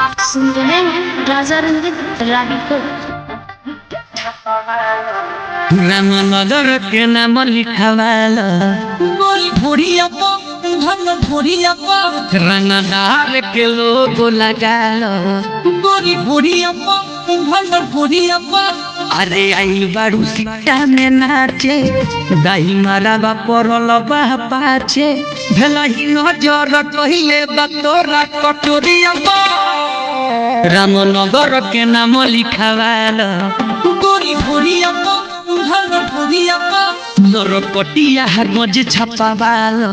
आप सुन रहे हैं राजा रंजित रागी को। रामनगर के नाम लिखवाला रंगदार के लोग लगालो अरे आई बारू सीता में नाचे दाई मारा बा परल बा पाचे भेला ही नजर कहिले बतोरा कटोरिया रामनगर के नाम लिखवाला नरकटिया गज छपावालो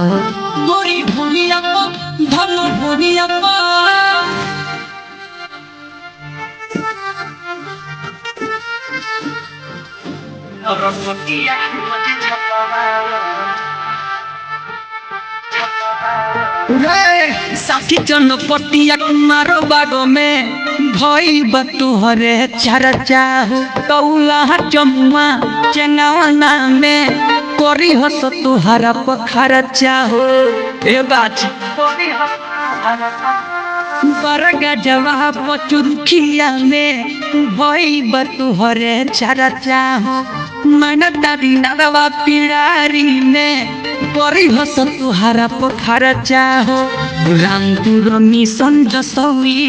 साथी जनपटिया कुमारो बागो में भई बतुहरे चर्चा हो कौला चमुआ चंगावना में करी हस तुहरा पखर चाहो ए बात बरगा जवाब चुरखिया में भई बतुहरे चर्चा हो मन दादी नगवा पिड़ारी में करी हस तुहरा पखर चाहो रामपुर मिशन जसवी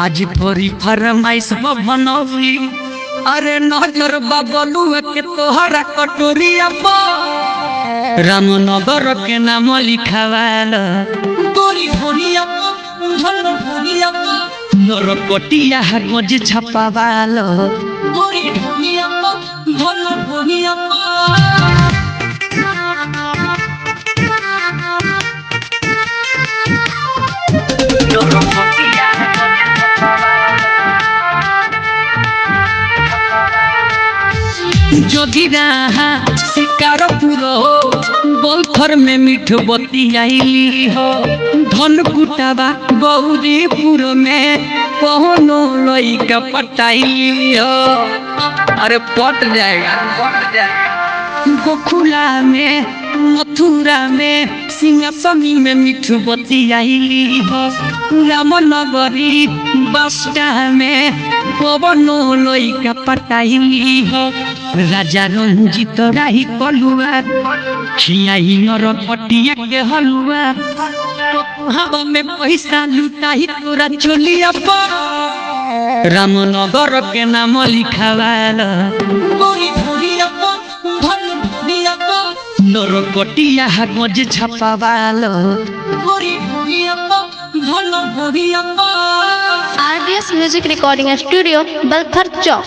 आज परी फरमाइश बनवी अरे नजर बबलू के तोहरा कटोरिया रामनगर के नाम लिखवाला नरकटिया गज छपावालो जोगिरा शिकार पुरो बोलथर में मीठ बतियाई हो धन कुटाबा गौरीपुर में कहोनो लइका पटाई हो अरे पट जाएगा गोखुला में मथुरा में सिंहासनी में मीठ बतियाई हो रामनगरी बस्ता में पवनो लइका पटाई हो राजा रंजित राही कलुआ खियाई नरकटिया के हलुआ हवा में पैसा लुटाई तोरा चलिया रामनगर के नाम लिखवाला नरकटिया गज छपावालो RDS music recording studio Balthar चौक।